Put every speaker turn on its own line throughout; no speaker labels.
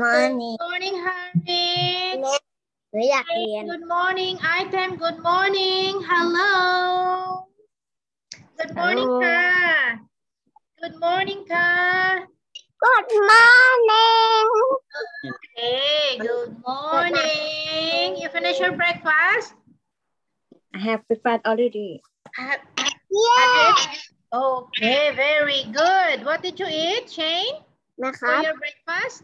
morning.
Good morning, Harry.
หนูอยากเรียน
Good morning, Item. Good morning. Hello. Good morning,
Hello.
Ka. Good morning, Ka.
Good morning.
Okay, good morning. You finish your breakfast?
I have breakfast already.
Have you eaten? Okay, very good. What did you eat, Shane?
นะค
For
รับ
your breakfast?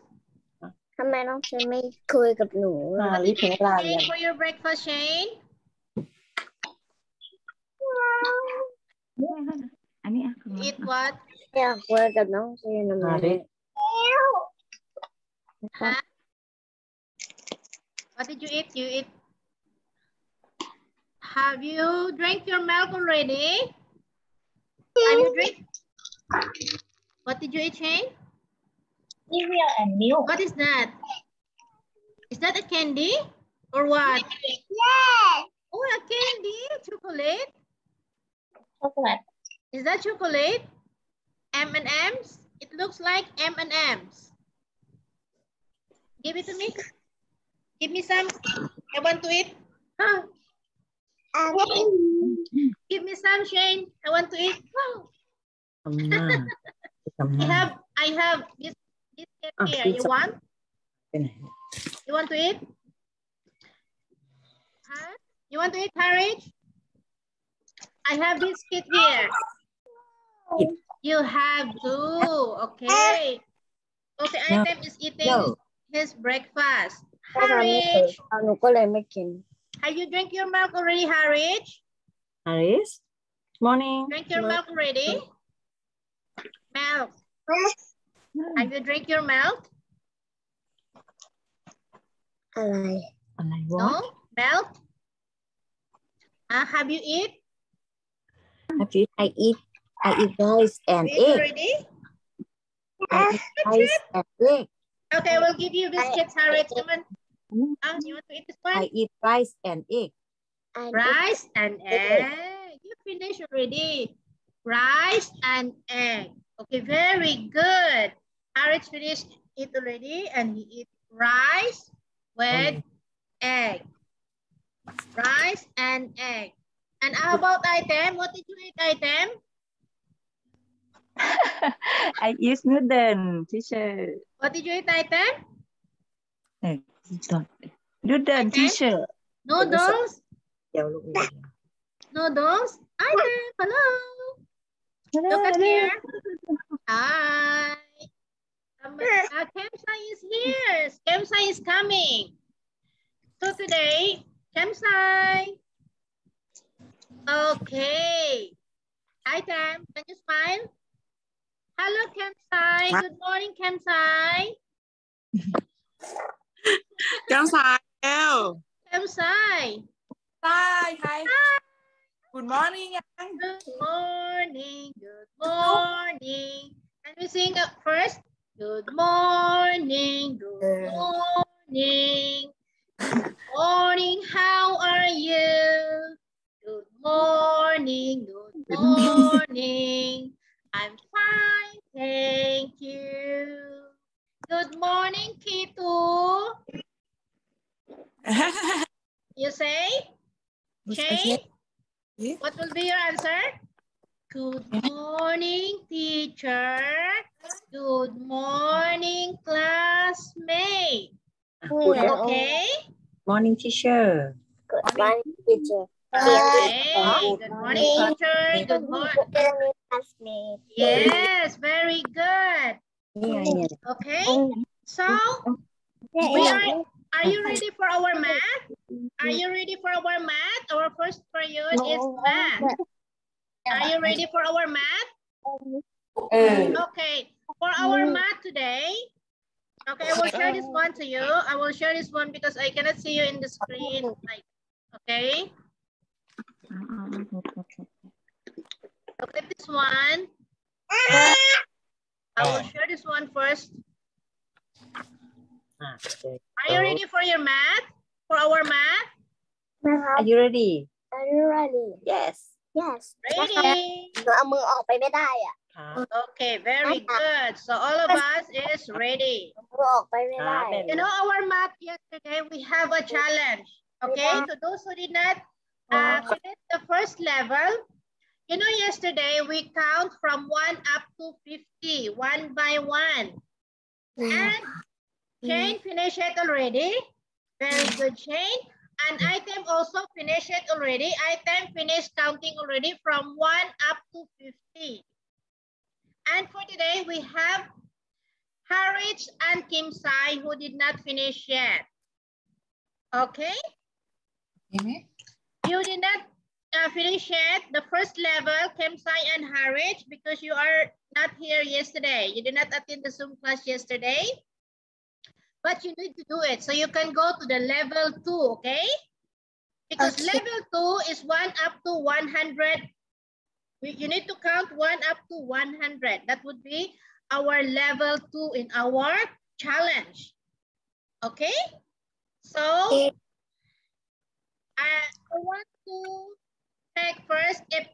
ทำไมน้องเชนไม่คุยกับหนู
What did you eat, Shane, for your breakfast, Shane?
อันนี้
Eat what?
อยากคุยกับน้องเชนทำไม
Huh? What did you eat? You eat. Have you drank your milk already? Have you drink? What did you eat, Shane?
cereal and milk.
What is that? Is that a candy or what?
Yes.
Oh, a candy, chocolate.
Chocolate.
Is that chocolate? M&M's? It looks like M&M's. Give it to me. Give me some. I want to eat. Huh? Give me some, Shane. I want to eat. Oh. I have this cake here. You want? You want to eat? Huh? You want to eat, Harry? I have biscuit here. You have to. Okay. Okay, Item is eating his breakfast.
ถ้าทำไม่เคย
Harry,
หนูก็เลยไม่กิน
have you drank your milk already, Harry?
Haris, morning.
Drink your milk already? Milk. Have you drink your milk?
อะไร
อะไร
No?
what?
Milk? Have you eat?
I eat rice and
You eat
egg.
already?
I eat rice and egg.
Okay, we'll give you biscuits, Harry. Come on. You want to eat this one?
I eat rice and egg.
Rice and egg. You finished already. Rice and egg. Okay, very good. Harris finished it already and he eat rice with egg. Rice and egg. And how about Item? What did you eat, Item?
I eat noodle, teacher.
What did you eat, Item?
Noodle, teacher.
Noodles?
เดี๋ยวลูก
Noodles? Item, hello. Look at here. Hi. Kemsai is here. Kemsai is coming. So today, Kemsai. Okay. Item, can you smile? Hello, Kemsai. Good morning, Kemsai.
Kemsai.
Kemsai.
Hi. Good morning.
Good morning. Good morning. Can we sing up first? Good morning. Good morning. Good morning. How are you? Good morning. Good morning. I'm fine. Thank you. Good morning, Kitu. You say? Shane? What will be your answer? Good morning, teacher. Good morning, classmate. Okay?
Morning, teacher.
Good morning teacher
Okay. Good morning, teacher. Good morning.
classmate
Yes, very good. Okay? So, are you ready for our math? Are you ready for our math? Our first period is math. Are you ready for our math? Okay. For our math today, okay, I will share this one to you. I will share this one because I cannot see you in the screen. Like, okay. Look at this one. I will share this one first. Are you ready for your math? For our math?
Are you ready?
Are you ready
Yes.
Yes
Ready.
หนูเอามือออกไปไม่ได้อ่ะ
Okay, very good. So all of us is ready. You know our math yesterday, we have a challenge. Okay, to those who did not finish the first level, you know yesterday we count from 1 up to 50, one by one. And Shane finished it already. Very good, Shane. And Item also finished it already. Item finished counting already from 1 up to 50. And for today, we have Harwich and Kim Sai who did not finish yet. Okay? You did not finish yet the first level, Kim Sai and Harwich, because you are not here yesterday. You did not attend the Zoom class yesterday. But you need to do it. So you can go to the level 2, okay? Because level 2 is 1 up to 100. You need to count 1 up to 100. That would be our level 2 in our challenge. Okay? So I want to check first if,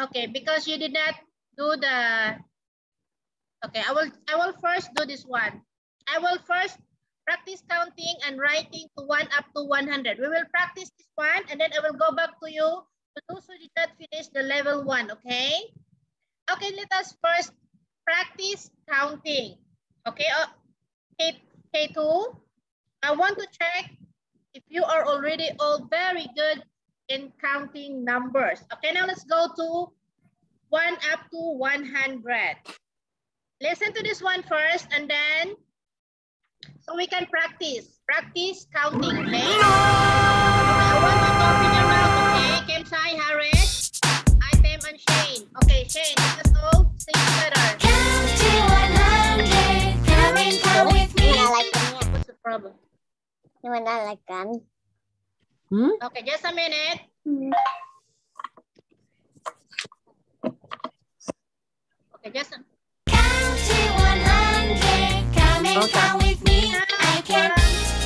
okay, because you did not do the, okay, I will first do this one. I will first practice counting and writing to 1 up to 100. We will practice this one and then I will go back to you to those who did not finish the level 1, okay? Okay, let us first practice counting. Okay, K2, I want to check if you are already all very good in counting numbers. Okay, now let's go to 1 up to 100. Listen to this one first and then so we can practice counting, okay? I want you to open your mouth, okay? Kim Sai, Harris, Item, and Shane. Okay, Shane, let us all sing together.
Count to 100, come and count with me.
What's the problem? Okay, just a minute. Okay, just a minute.
Count to 100, come and count with me. I can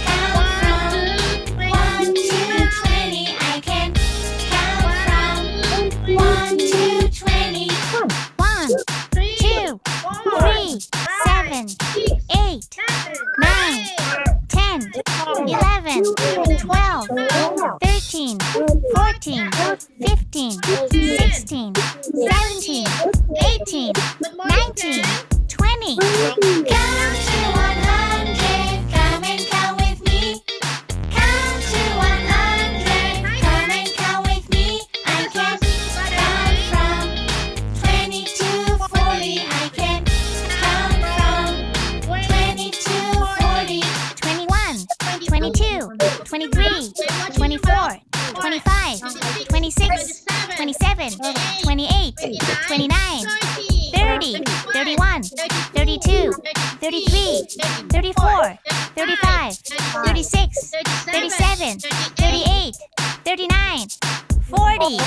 count from 1 to 20. I can count from 1 to 20. 1, 2, 3, 7, 8, 9, 10, 11, 12, 13, 14, 15, 16, 17, 18, 19, 20. Count to 100, come and count with me. Count to 100, come and count with me. I can count from 20 to 40. I can count from 20 to 40. 21, 22, 23, 24, 25, 26, 27, 28, 29, 30, 31, 32, 33, 34, 35, 36, 37, 38, 39, 40.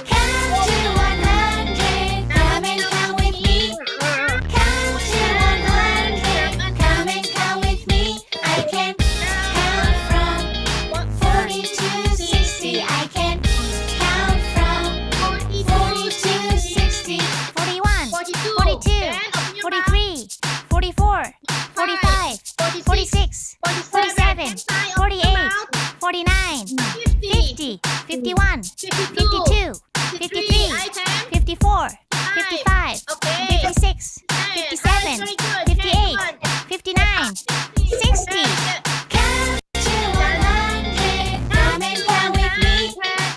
Count to 100, come and count with me. Count to 100, come and count with me. I can count from 40 to 60. I can count from 40 to 60. 41, 42, 43, 44, 45, 46, 47, 48, 49, 50, 51, 52, 53, 54, 55, 56, 57, 58, 59, 60. Count to 100, come and count with me.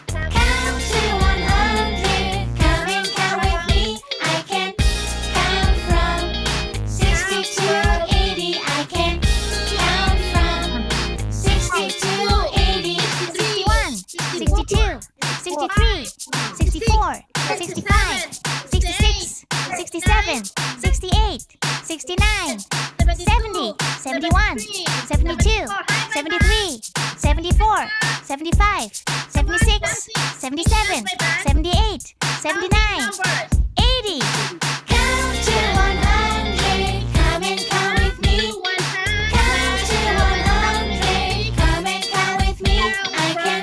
Count to 100, come and count with me. I can count from 60 to 80. I can count from 60 to 80. 61, 62, 63, 64, 65, 66, 67, 68, 69, 70, 71, 72, 73, 74, 75, 76, 77, 78, 79, 80. Count to 100, come and count with me. Count to 100, come and count with me. I can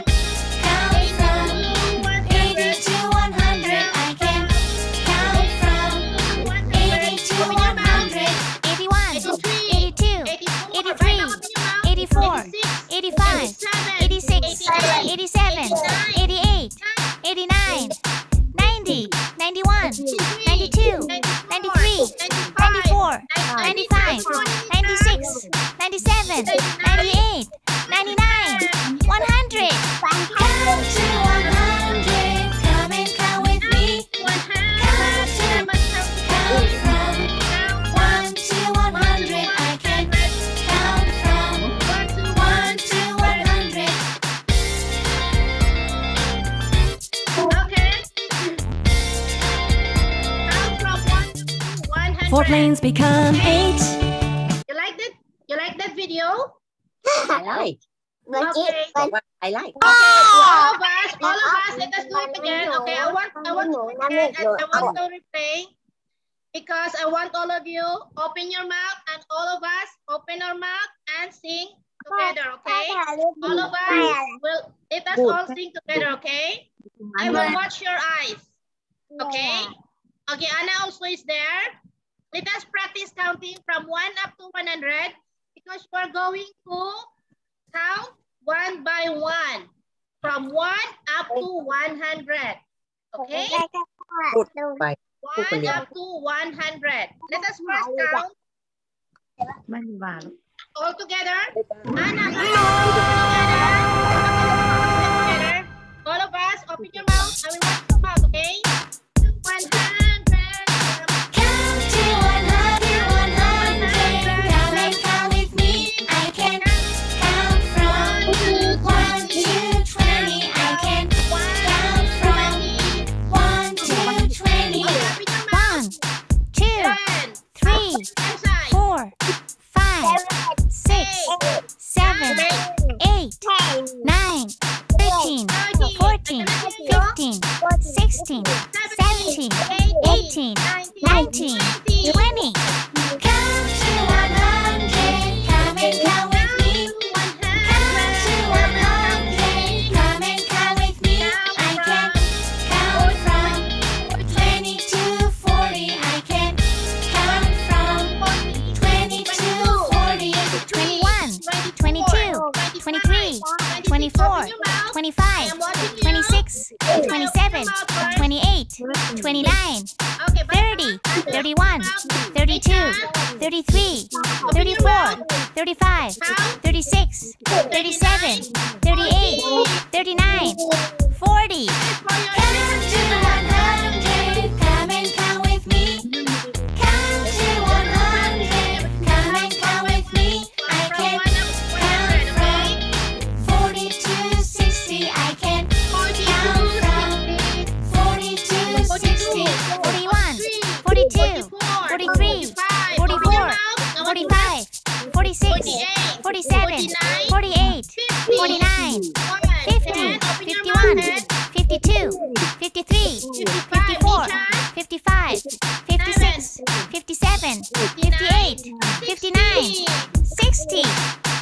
count from 80 to 100. I can count from 84, 85, 86, 87, 88, 89, 90, 91, 92, 93, 94, 95, 96, 97, 98, 99, 100. Count to 100. Come and count with me. Count from 1 to 100. I can count from 1 to 100.
Okay. Count from 1 to 100.
4 planes become 8.
You like that? You like that video?
I like.
Okay.
I like.
All of us, let us do it again. Okay, I want to do it again, and I want to replay because I want all of you open your mouth and all of us open our mouth and sing together. Okay, all of us will let us all sing together. Okay, I will watch your eyes. Okay, okay. Anna also is there. Let us practice counting from 1 up to 100 because we are going to count 1 by 1 from 1 up to 100. Okay? 1 up to 100. Let us first count all together. Anna, together. All of us, open your mouth. I will watch your mouth, okay? 100.
Count to 100, 100. Come and count with me. I can count from 1 to 20. I can count from 1 to 20. 1, 2, 3, 4, 5, 6, 7, 8, 9, 13, 14, 15, 16, 17, 18, 19, 20. Count to 100. Come and count with me. Count to 100. Come and count with me. I can count from 20 to 40. I can count from 20 to 40. 21, 22, 23, 24, 25, 26, 27, 28, 29, 30, 31, 32, 33, 34, 35, 36, 37, 38, 39, 40. Count to 100. Come and count with me. Count to 100. Come and count with me. I can count from 40 to 60. I can count from 40 to 60. 41, 42, 43, 44, 45, 46, 47, 48, 49, 50, 51, 52, 53, 54, 55, 56, 57, 58, 59, 60.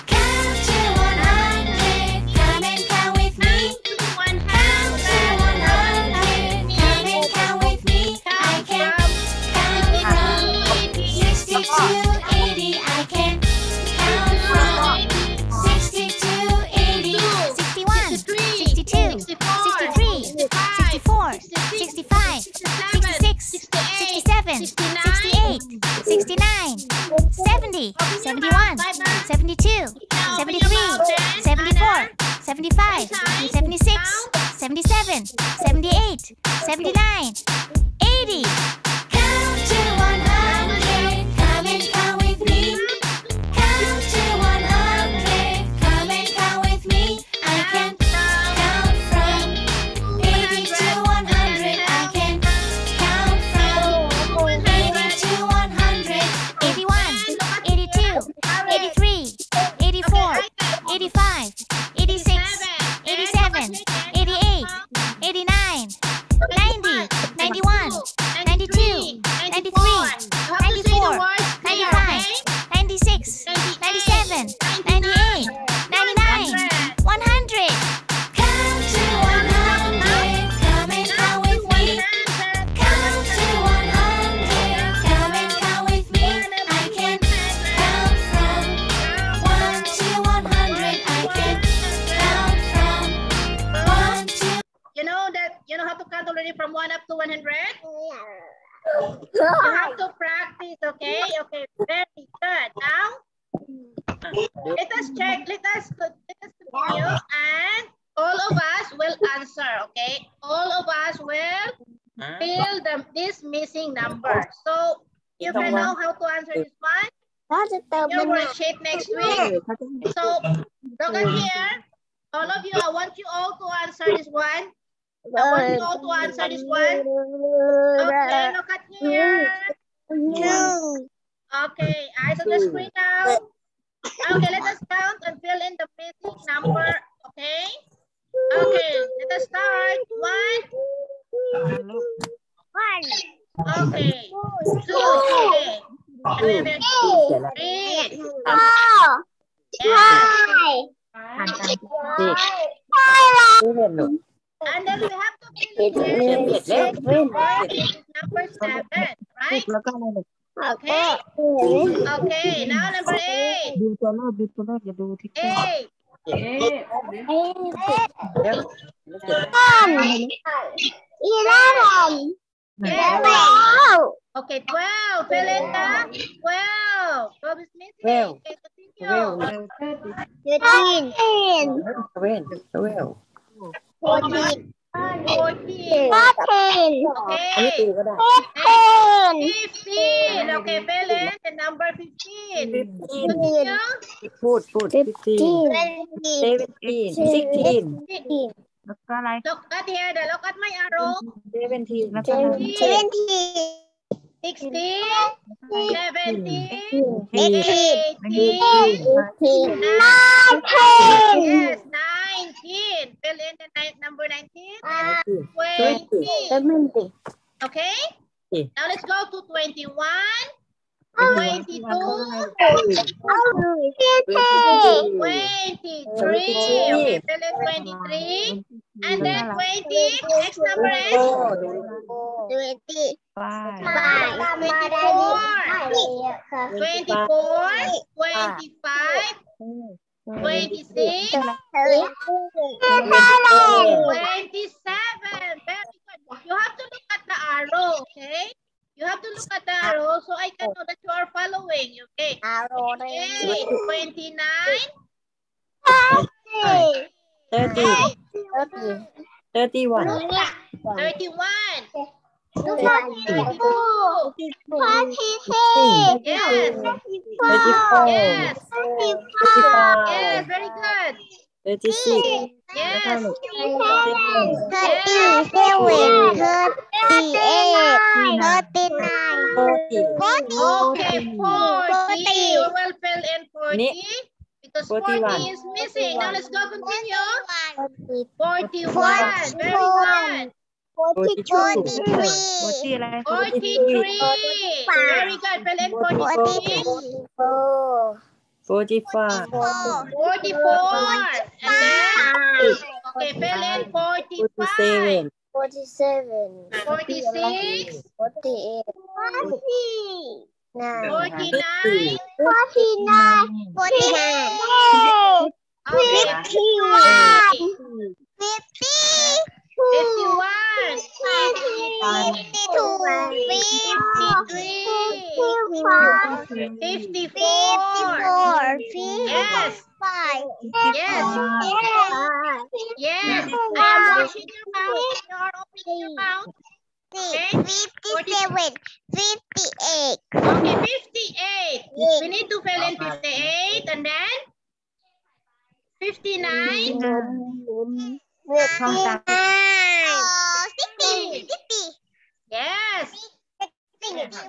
Count to 100. Come and count with me. Count to 100. Come and count with me. I can count from 60 to 80. I can count from 60 to 80. 61, 62, 63, 64, 65, 66, 67, 68, 69, 70, 71, 72, 73, 74, 75, 76, 77, 78, 79, 80. Count to 100. Come and count with me. Count to 100. Come and count with me. I can count from 80 to 100. I can count from 80 to 100. 81, 82, 83, 84, 85, 86, 87, 88, 89, 90, 91, 92, 93, 94, 95, 96, 97, 98, 99, 100. Count to 100. Come and count with me. Count to 100. Come and count with me. I can count from 1 to 100.
ready from 1 up to 100? You have to practice, okay? Okay, very good. Now, let us check. Let us continue, and all of us will answer, okay? All of us will fill this missing number. So you can know how to answer this one. Your worksheet next week. So look at here. All of you, I want you all to answer this one. I want you all to answer this one. Okay, look at here. Okay, eyes on the screen now. Okay, let us count and fill in the missing number. Okay. Okay, let us start. 1. Okay. 2. Okay. 3. And then we have to fill in the missing number, which is number 7, right? Okay. Okay, now number 8. 8.
11.
Okay, 12. Fill in the 12. 12 is missing. Okay, continue. 14. 14. Okay. 15. Okay, fill in the number 15. Continue.
16.
Look at here. Look at my arrow.
17.
16, 17, 18,
18.
yes, 19. Fill in the number 19. 20. Okay? Now let's go to 21, 22, 23. Okay, fill in 23. And then 20, next number is
25.
24, 25, 26, 27. Very good. You have to look at the arrow, okay? You have to look at the arrow so I can know that you are following, okay? Okay, 29,
30, 31,
31, 32,
32,
yes,
34,
yes,
35,
yes, very good.
36,
Yes,
40,
okay, 40. We will fill in 40 because 40 is missing. Now let's go continue. 41, very good.
42,
43, very good. Fill in 43.
45,
44, and then, okay, fill in 45.
47.
46,
48.
49,
49.
okay, 51, 54, yes, yes, I am watching your mouth, you are opening your mouth, okay,
58.
okay, 58, we need to fill in 58, and then 59, 60, yes, 61,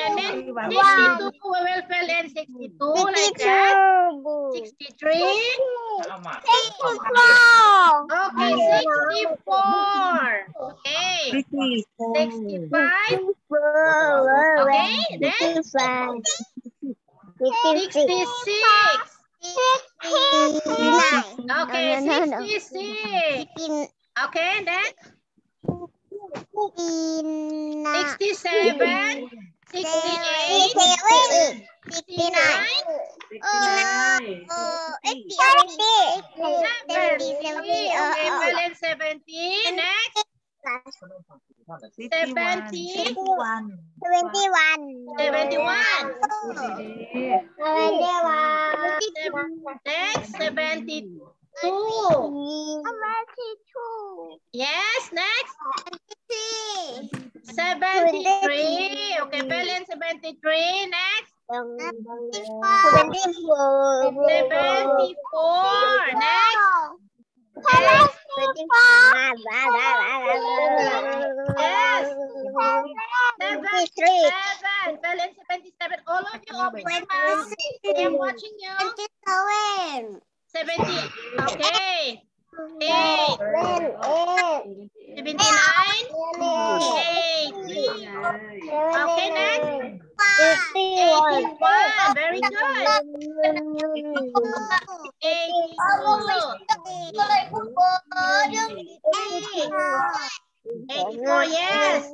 and then 62, we will fill in 62 like that, 63, okay, 64, okay, 65, okay, then 66, okay, 66, okay, then 67, 68, 69, 70, okay, fill in 70, next 71.
71.
Next, 72. Yes, next. 73. Okay, fill in 73. Next.
74.
74. Next.
Yes.
Yes. 77. Fill in 77. All of you open your mouth. I'm watching you. 70. Okay. 8. 79. 80. Okay, next. 81. Very good. 84. Yes.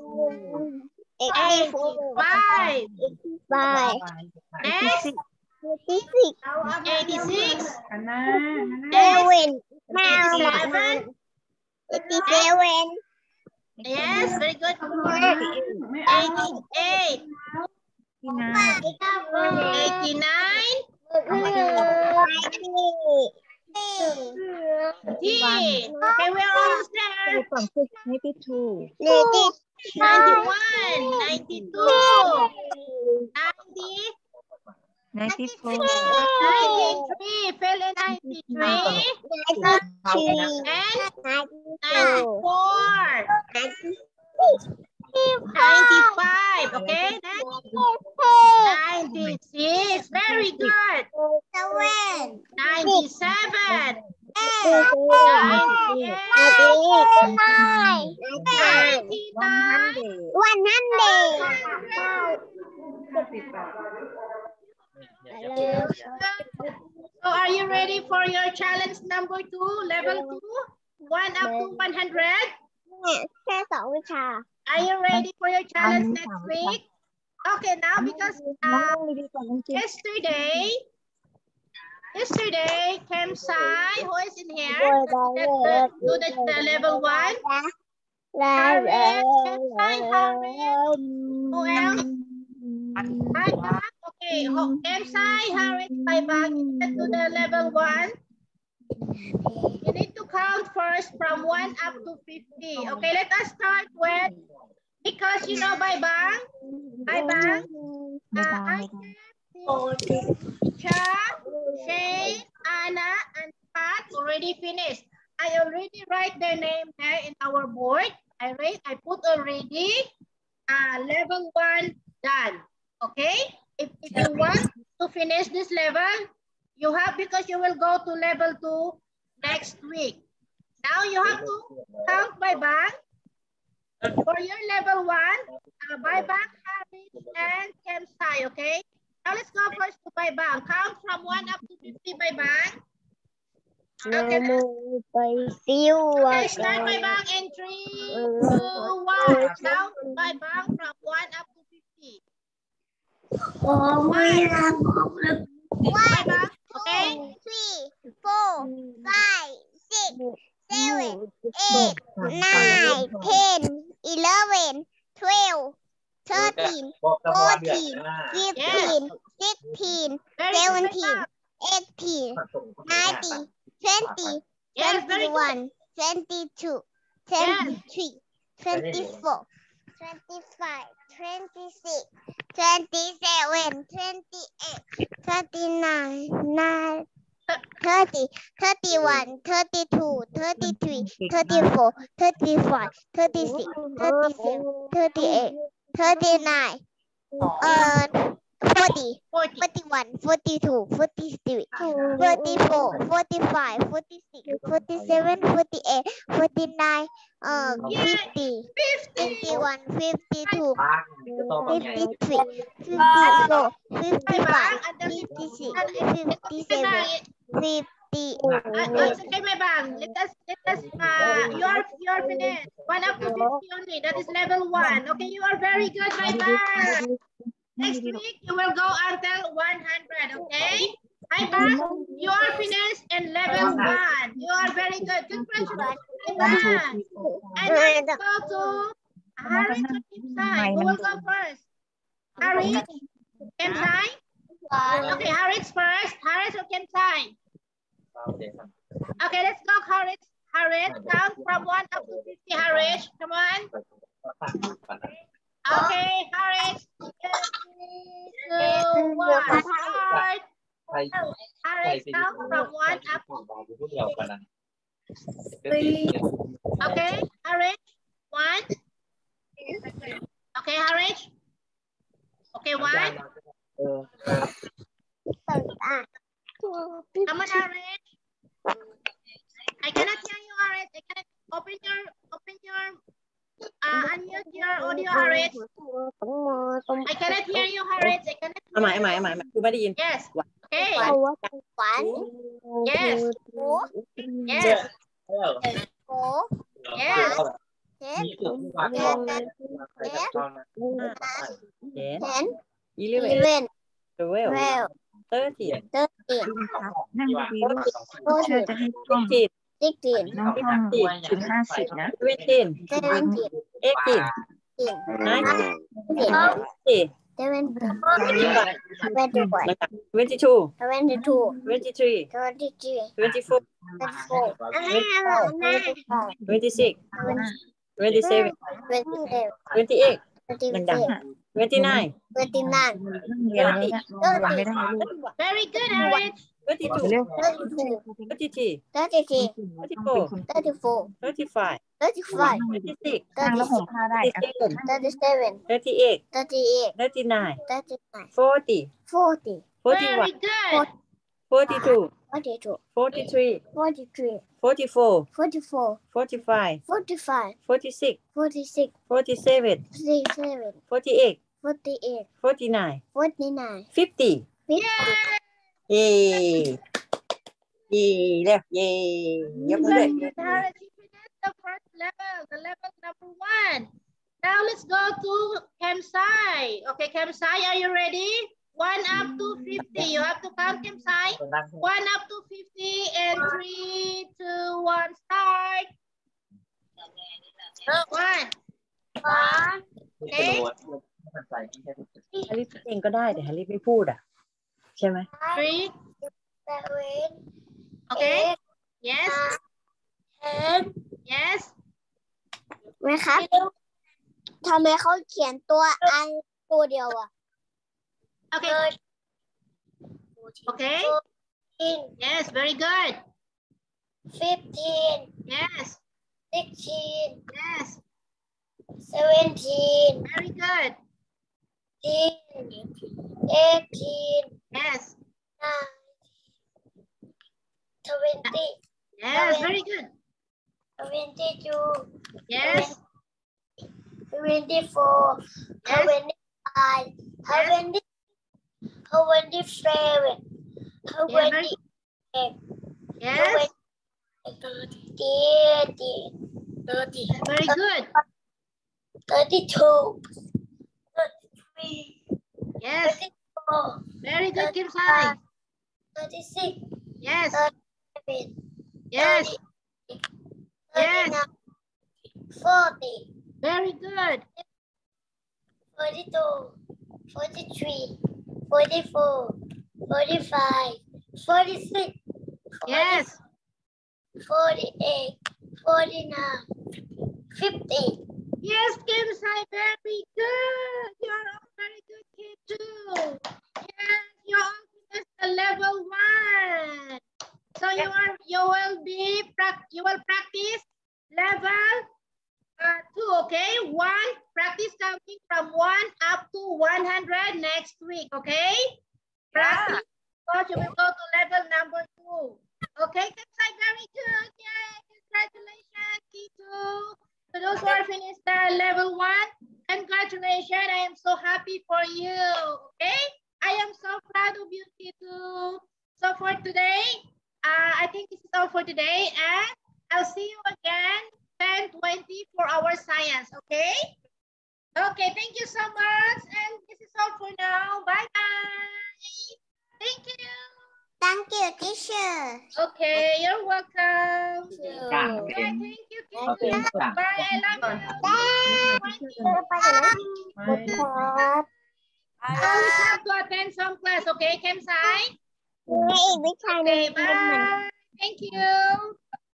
85. Next. 86. 87. Yes, very good. 88. 89. 90. Okay, we're almost there.
92.
91. 92. 90.
94.
93. Fill in 93. And 94. 95. Okay, next. 96. Very good. 97. 98. 99. So are you ready for your challenge number 2, level 2? 1 up to 100? Are you ready for your challenge next week? Okay, now because yesterday, Kem Sai, who is in here, do the level 1. Harriet, Kem Sai, Harriet. Who else? Okay, Kem Sai, Harriet, Baibang, you can do the level 1. You need to count first from 1 up to 50. Okay, let us start with, because you know Baibang, I Cha, Shane, Anna, and Pat already finished. I already write their name there in our board. I put already level 1 done. Okay? If you want to finish this level, you have, because you will go to level 2 next week. Now you have to count by bank. For your level 1, by bank, Harris, and Kem Sai, okay? Now let's go first to by bank. Count from 1 up to 50 by bank. Okay, start by bank in 3, 2, 1. Count by bank from 1 up to 50. By bank, okay?
3, 4, 5, 6, 7, 8, 9, 10, 11, 12, 13, 14, 15, 16, 17, 18, 19, 20, 21, 22, 23, 24, 25, 26, 27, 28, 29, 30, 31, 32, 33, 34, 35, 36, 37, 38, 39, 40, 41, 42, 43, 44, 45, 46, 47, 48, 49, 50, 51, 52, 53, 54, 55, 56, 57, 50.
Okay, my bang. Let us you're finished. 1 up to 50 only. That is level 1. Okay, you are very good, my bang. Next week you will go until 100. Okay, my bang. You are finished in level 1. You are very good. Congratulations. And let's go to Harris or Kim Sai. Who will go first? Harris? Kim Sai? Okay, Harris first. Harris or Kim Sai? Okay, let's go, Harris. Harris, count from 1 up to 50, Harris. Come on. Okay, Harris. 3, 2, 1. Start. Harris, count from 1 up to 50. Okay, Harris. 1. Okay, Harris. Okay, 1. Come on, Harris. I cannot hear you, Harris. I cannot unmute your audio, Harris. I cannot hear you, Harris. I cannot hear you.
ใหม่คือไม่ได้ยิน
Yes. Okay.
1
Yes.
2
Yes.
4
Yes.
11 12 13
นั่งดีๆลูกเชื่อจะให้ท่อง
16
น้องท่องถึง50นะ
17
17
18 19 22 23 24 26 27 28 29
เรียนไม่ได้ลูก
Very good, Harris.
32
เร็ว
33
33
34
34
35
35
36
นั่งแล้วห่มผ้าได้
37
37
38
38
39
39
40
40
Very
41
good.
42
42
43
43
44
44
45
45
46
46
47
47
48
48
49
49
50
50
เย้เร็วเย้ยกมือด้วย
Very good, Harris. You finished the first level, the level number 1. Now let's go to Kemsai. Okay, Kemsai, are you ready? 1 up to 50. You have to count, Kemsai. 1 up to 50 and 3, 2, 1, start. 1. Okay.
ฮาริเองก็ได้แต่ฮาริไม่พูดอ่ะใช่ไหม
3.
7
Okay. Yes.
10
Yes.
ไหมครับทำไมเขาเขียนตัวอันตัวเดียวอ่ะ
Okay. Okay. Yes, very good.
15
Yes.
16
Yes.
17
Very good.
18
Yes.
20
Yes, very good.
22
Yes.
24 25 27 28
Yes.
30
Very good.
32 33
Yes.
34
Very good, Kim Sai.
36
Yes.
37
Yes. Yes.
40
Very good.
42 43 44 45 46
Yes.
48 49 50
Yes, Kim Sai, very good. You are all very good kid too. Yes, you all finished the level 1. So you will practice level 2, okay? 1, practice counting from 1 up to 100 next week, okay? Practice, so you will go to level number 2. Okay, Kim Sai, very good. Yay, congratulations, T2. So those who are finished the level 1, congratulations. I am so happy for you. Okay? I am so proud of you, T2. So for today, I think this is all for today. And I'll see you again 10:20 for our science. Okay? Okay, thank you so much. And this is all for now. Bye-bye. Thank you.
Thank you, teacher.
Okay, you're welcome.
Thank you.
Okay, thank you. Bye. I love you.
ไปกันนะ
Bye.
ครับ
So we have to attend some class, okay, Kem Sai?
มีอีกวิชาหนึ่ง
Okay, bye. Thank you.